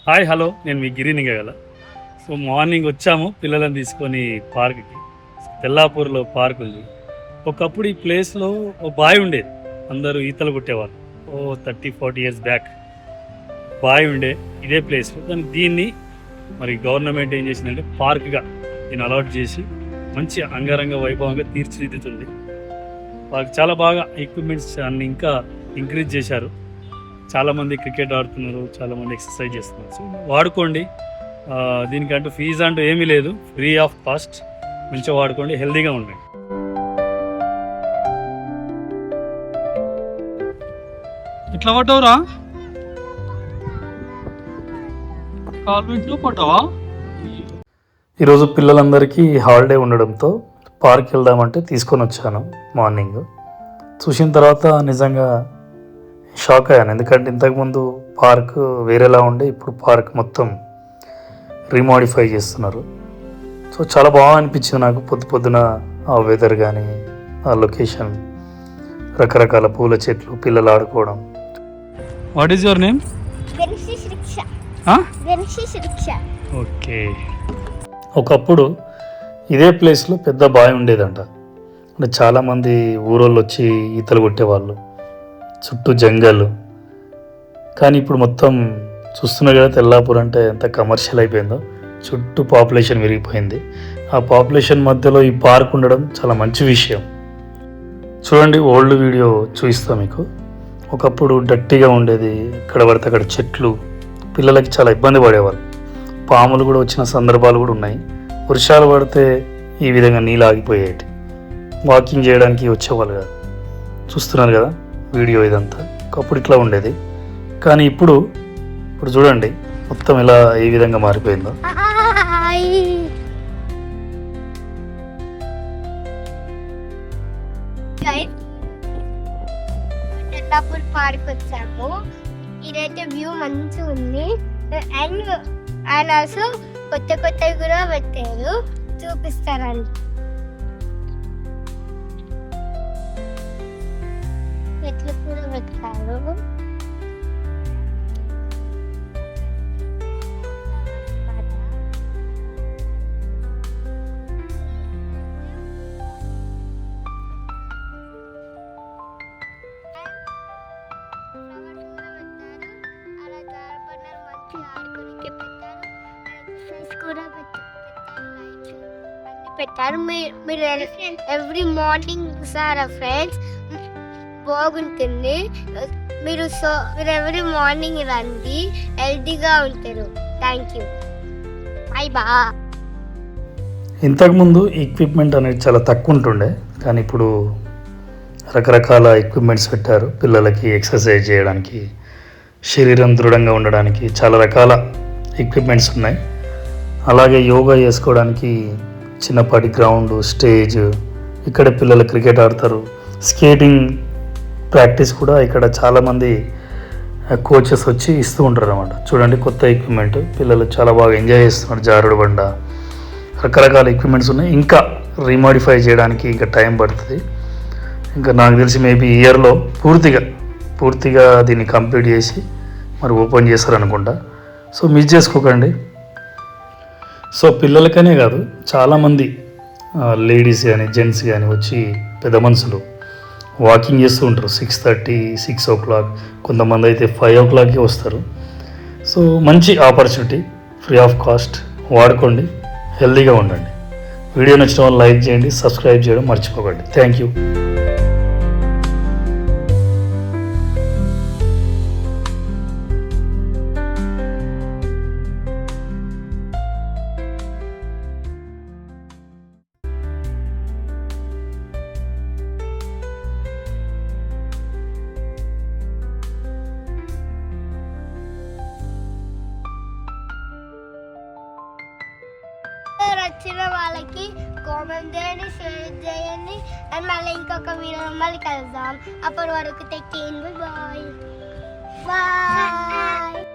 Hi hello, నేను మీ గిరినిగ గల. So morning వచ్చాము పిల్లలను తీసుకొని పార్క్కి. తెల్లాపూర్లో పార్క్ ఉంది. ఒకప్పుడు ఈ ప్లేస్లో ఓ బావి ఉండేది, అందరూ ఈతలు కొట్టేవాళ్ళు. 30-40 ఇయర్స్ బ్యాక్ బావి ఉండే ఇదే ప్లేస్లో. దీన్ని మరి గవర్నమెంట్ ఏం చేసిందంటే పార్క్గా దీన్ని అలాట్ చేసి మంచి అంగరంగ వైభవంగా తీర్చిదిద్దుతుంది. వాళ్ళకి చాలా బాగా ఎక్విప్మెంట్స్ అన్ని ఇంకా ఇంక్రీజ్ చేశారు. చాలామంది క్రికెట్ ఆడుతున్నారు, చాలామంది ఎక్సర్సైజ్ చేస్తున్నారు. సో వాడుకోండి, దీనికంటూ ఫీజు అంటూ ఏమీ లేదు, ఫ్రీ ఆఫ్ కాస్ట్. మంచిగా వాడుకోండి, హెల్దీగా ఉండండి. ఇట్లా పట్టవురా, కాలు పట్టవా? ఈరోజు పిల్లలందరికీ హాలిడే ఉండడంతో పార్క్ వెళ్దామంటే తీసుకొని వచ్చాను. మార్నింగ్ చూసిన తర్వాత నిజంగా షాక్ అయ్యాను. ఎందుకంటే ఇంతకుముందు పార్క్ వేరేలా ఉండే, ఇప్పుడు పార్క్ మొత్తం రీమాడిఫై చేస్తున్నారు. సో చాలా బాగా అనిపించింది నాకు. పొద్దున ఆ వెదర్ కానీ, ఆ లొకేషన్, రకరకాల పూల చెట్లు, పిల్లలు ఆడుకోవడం. What is your name? Okay. ఒకప్పుడు ఇదే ప్లేస్లో పెద్ద బావి ఉండేదంట. అంటే చాలామంది ఊరోళ్ళు వచ్చి ఈతలు కొట్టేవాళ్ళు, చుట్టూ జంగల్. కానీ ఇప్పుడు మొత్తం చూస్తున్నారు కదా, తెల్లాపూర్ అంటే ఎంత కమర్షియల్ అయిపోయిందో. చుట్టూ పాపులేషన్ పెరిగిపోయింది. ఆ పాపులేషన్ మధ్యలో ఈ పార్క్ ఉండడం చాలా మంచి విషయం. చూడండి, ఓల్డ్ వీడియో చూపిస్తాం మీకు. ఒకప్పుడు డట్టిగా ఉండేది, ఎక్కడ పడితే అక్కడ చెట్లు, పిల్లలకి చాలా ఇబ్బంది పడేవాళ్ళు. పాములు కూడా వచ్చిన సందర్భాలు కూడా ఉన్నాయి. వర్షాలు పడితే ఈ విధంగా నీళ్ళు ఆగిపోయేటి, వాకింగ్ చేయడానికి వచ్చేవాళ్ళు కాదు. చూస్తున్నారు కదా వీడియో, ఇదంతా ఒకప్పుడు ఇట్లా ఉండేది. కానీ ఇప్పుడు చూడండి మొత్తం ఇలా ఏ విధంగా మారిపోయిందో. పార్క్ వచ్చాము. ఇదైతే వ్యూ మంచిగా ఉంది. అండ్ ఆల్సో కొత్తవి కూడా పెట్టారు, చూపిస్తారండి. చెట్లు కూడా పెట్టారు. పెట్టారు. మీరు ఎవ్రీ మార్నింగ్ సార్ ఫ్రెండ్స్ బాగుంటుంది. మీరు ఎవ్రీ మార్నింగ్ రండి, హెల్తీగా ఉంటారు. థ్యాంక్ యూ, బై బా. ఇంతకుముందు ఎక్విప్మెంట్ అనేది చాలా తక్కువ ఉంటుండే, కానీ ఇప్పుడు రకరకాల ఎక్విప్మెంట్స్ పెట్టారు. పిల్లలకి ఎక్సర్సైజ్ చేయడానికి, శరీరం దృఢంగా ఉండడానికి చాలా రకాల ఎక్విప్మెంట్స్ ఉన్నాయి. అలాగే యోగా చేసుకోవడానికి చిన్నపాటి గ్రౌండ్, స్టేజ్, ఇక్కడ పిల్లలు క్రికెట్ ఆడతారు. స్కేటింగ్ ప్రాక్టీస్ కూడా ఇక్కడ చాలామంది కోచెస్ వచ్చి ఇస్తూ ఉంటారు అన్నమాట. చూడండి, కొత్త ఎక్విప్మెంట్, పిల్లలు చాలా బాగా ఎంజాయ్ చేస్తున్నారు. జారుడు బండ, రకరకాల ఎక్విప్మెంట్స్ ఉన్నాయి. ఇంకా రీమాడిఫై చేయడానికి ఇంకా టైం పడుతుంది. ఇంకా నాకు తెలిసి మేబీ ఇయర్లో పూర్తిగా దీన్ని కంప్లీట్ చేసి మరి ఓపెన్ చేస్తారనుకుంటా. సో మిస్ చేసుకోకండి. సో పిల్లలకనే కాదు, చాలామంది లేడీస్ కానీ జెంట్స్ కానీ వచ్చి, పెద్ద మనుషులు వాకింగ్ చేస్తూ ఉంటారు. 6:30, 6 o'clock, కొంతమంది అయితే 5 o'clockకి వస్తారు. సో మంచి ఆపర్చునిటీ, ఫ్రీ ఆఫ్ కాస్ట్. వాడుకోండి, హెల్తీగా ఉండండి. వీడియో నచ్చిన వాళ్ళు లైక్ చేయండి, సబ్స్క్రైబ్ చేయడం మర్చిపోకండి. Thank you. వచ్చిన వాళ్ళకి కామెంట్ చేయండి, షేర్ చేయండి. అండ్ మళ్ళీ ఇంకొక వీడియో మళ్ళీ కలుద్దాం. అప్పటి వరకు టేక్ కేర్, బాయ్ బాయ్.